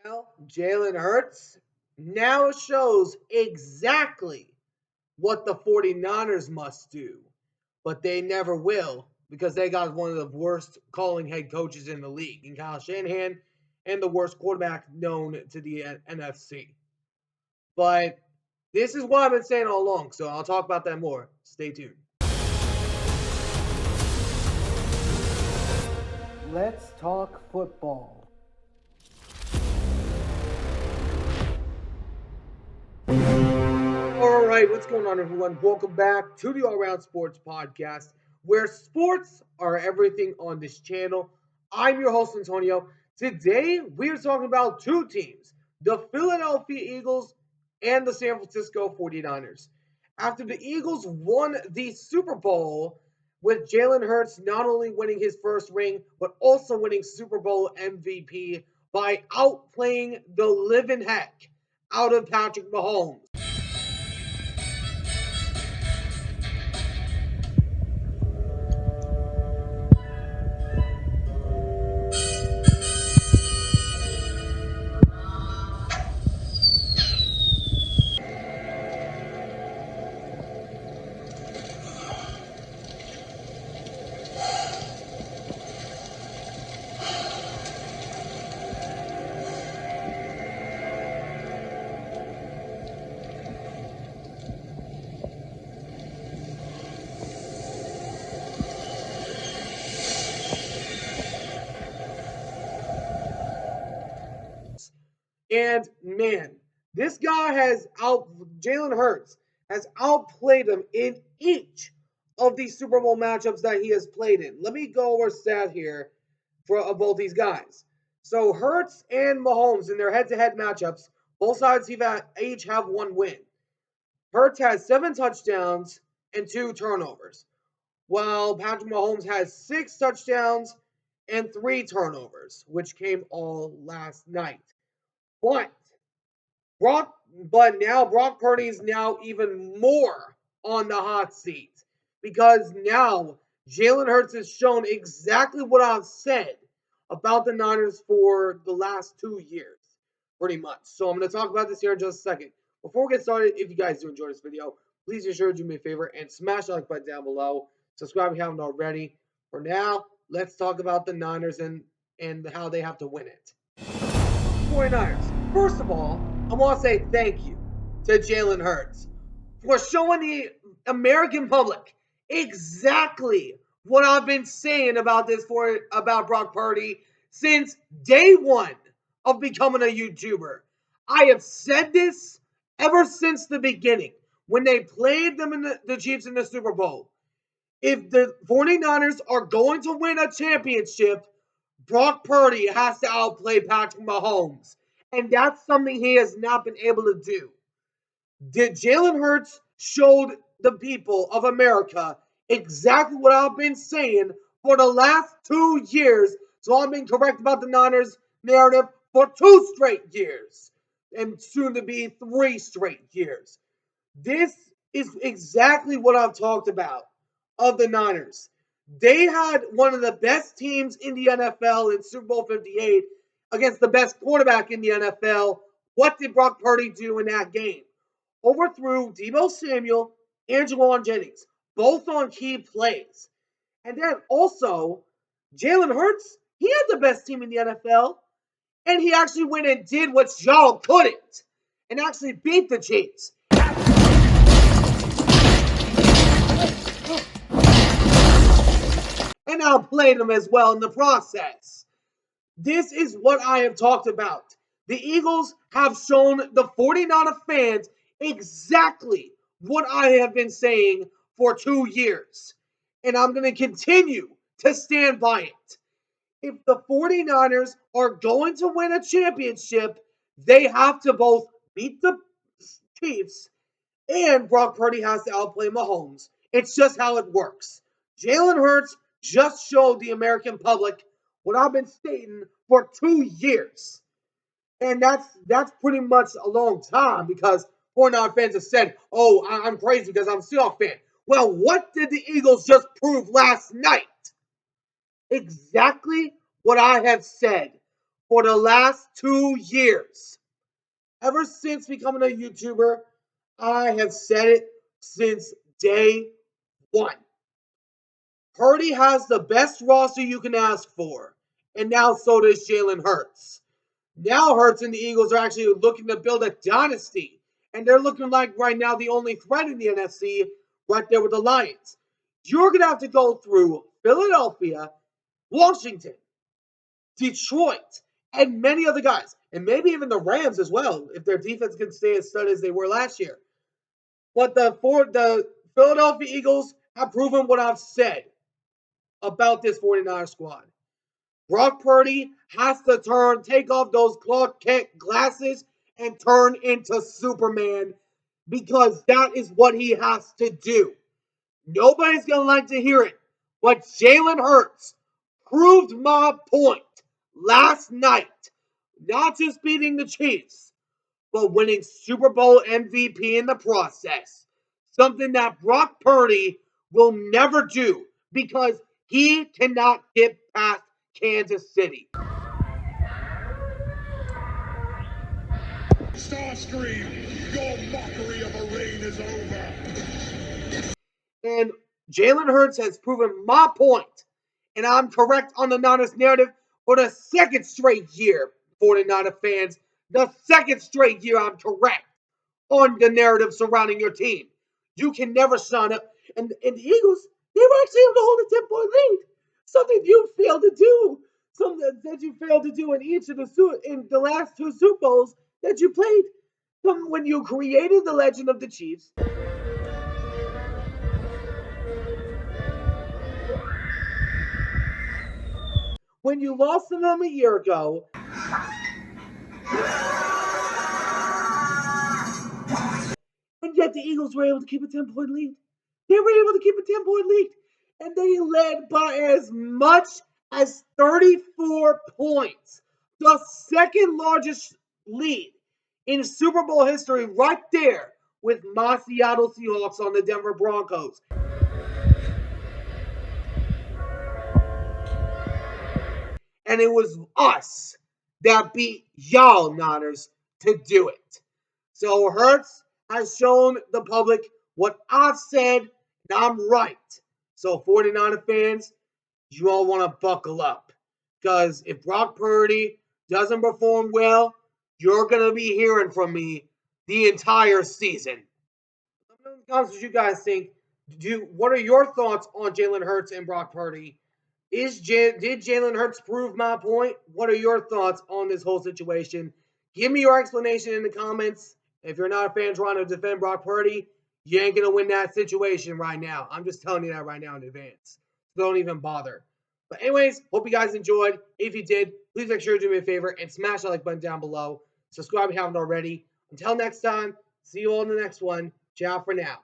Well, Jalen Hurts now shows exactly what the 49ers must do, but they never will because they got one of the worst calling head coaches in the league in Kyle Shanahan and the worst quarterback known to the NFC. But this is what I've been saying all along, so I'll talk about that more. Stay tuned. Let's talk football. All right, what's going on, everyone? Welcome back to the All Around Sports Podcast, where sports are everything on this channel. I'm your host, Antonio. Today, we're talking about two teams, the Philadelphia Eagles and the San Francisco 49ers. After the Eagles won the Super Bowl, with Jalen Hurts not only winning his first ring, but also winning Super Bowl MVP by outplaying the living heck out of Patrick Mahomes. And man, this guy has Jalen Hurts has outplayed him in each of these Super Bowl matchups that he has played in. Let me go over a stat here for both these guys. So Hurts and Mahomes in their head-to-head matchups, both sides each have one win. Hurts has 7 touchdowns and 2 turnovers, while Patrick Mahomes has 6 touchdowns and 3 turnovers, which came all last night. But now Brock Purdy is now even more on the hot seat because now Jalen Hurts has shown exactly what I've said about the Niners for the last 2 years, pretty much. So I'm going to talk about this here in just a second. Before we get started, if you guys do enjoy this video, please be sure to do me a favor and smash the like button down below. Subscribe if you haven't already. For now, let's talk about the Niners and how they have to win it. 49ers. First of all, I want to say thank you to Jalen Hurts for showing the American public exactly what I've been saying about Brock Purdy since day one of becoming a YouTuber. I have said this ever since the beginning when they played them in the Chiefs in the Super Bowl. If the 49ers are going to win a championship, Brock Purdy has to outplay Patrick Mahomes. And that's something he has not been able to do. Did Jalen Hurts showed the people of America exactly what I've been saying for the last 2 years. So I've been correct about the Niners narrative for 2 straight years. And soon to be 3 straight years. This is exactly what I've talked about of the Niners. They had one of the best teams in the NFL in Super Bowl 58 against the best quarterback in the NFL. What did Brock Purdy do in that game? Overthrew Deebo Samuel and Jawan Jennings, both on key plays. And then also, Jalen Hurts, he had the best team in the NFL, and he actually went and did what y'all couldn't, and actually beat the Chiefs. And outplayed them as well in the process. This is what I have talked about. The Eagles have shown the 49er fans exactly what I have been saying for 2 years. And I'm going to continue to stand by it. If the 49ers are going to win a championship, they have to both beat the Chiefs and Brock Purdy has to outplay Mahomes. It's just how it works. Jalen Hurts just showed the American public what I've been stating for 2 years. And that's pretty much a long time because 49 fans have said, oh, I'm crazy because I'm a Seahawks fan. Well, what did the Eagles just prove last night? Exactly what I have said for the last 2 years. Ever since becoming a YouTuber, I have said it since day one. Purdy has the best roster you can ask for, and now so does Jalen Hurts. Now Hurts and the Eagles are actually looking to build a dynasty, and they're looking like right now the only threat in the NFC, right there with the Lions. You're going to have to go through Philadelphia, Washington, Detroit, and many other guys, and maybe even the Rams as well, if their defense can stay as stud as they were last year. But the Philadelphia Eagles have proven what I've said about this 49er squad. Brock Purdy has to take off those Clark Kent glasses and turn into Superman, because that is what he has to do. Nobody's going to like to hear it, but Jalen Hurts proved my point last night. Not just beating the Chiefs, but winning Super Bowl MVP in the process. Something that Brock Purdy will never do, because he cannot get past Kansas City. Starscream, your mockery of a reign is over. And Jalen Hurts has proven my point, and I'm correct on the Niners narrative for the second straight year, 49er fans. The second straight year I'm correct on the narrative surrounding your team. You can never sign up. And the Eagles, they were actually able to hold a 10-point lead. Something you failed to do. Something that you failed to do in the last 2 Super Bowls that you played. When you created the legend of the Chiefs. When you lost to them a year ago. And yet the Eagles were able to keep a 10-point lead. They were able to keep a 10-point lead. And they led by as much as 34 points. The second largest lead in Super Bowl history, right there with my Seattle Seahawks on the Denver Broncos. And it was us that beat y'all Niners to do it. So Hurts has shown the public what I've said, and I'm right. So 49er fans, you all want to buckle up. Because if Brock Purdy doesn't perform well, you're going to be hearing from me the entire season. Let me know in the comments what you guys think. What are your thoughts on Jalen Hurts and Brock Purdy? Did Jalen Hurts prove my point? What are your thoughts on this whole situation? Give me your explanation in the comments. If you're not a fan trying to defend Brock Purdy, you ain't going to win that situation right now. I'm just telling you that right now in advance. Don't even bother. But anyways, hope you guys enjoyed. If you did, please make sure to do me a favor and smash that like button down below. Subscribe if you haven't already. Until next time, see you all in the next one. Ciao for now.